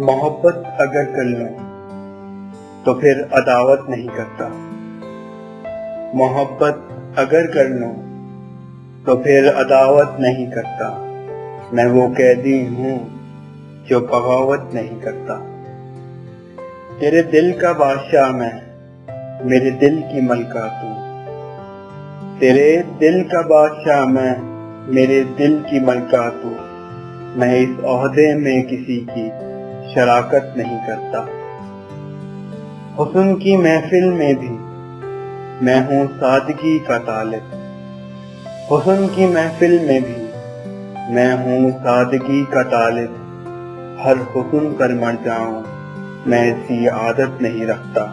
मोहब्बत अगर कर लूं तो फिर अदावत नहीं करता। मोहब्बत अगर कर लूं तो फिर अदावत नहीं करता। मैं वो कैदी हूँ जो बगावत नहीं करता। तेरे दिल का बादशाह मैं, मेरे दिल की मलका तू। तेरे दिल का बादशाह मैं, मेरे दिल की मलका तू। मैं इस ओहदे में किसी की शराकत नहीं करता। हुस्न की महफिल में भी मैं हूँ सादगी का तालिब। हुस्न की महफिल में भी मैं हूँ सादगी का तालिब। हर हुस्न पर मर जाऊं मैं इसकी आदत नहीं रखता।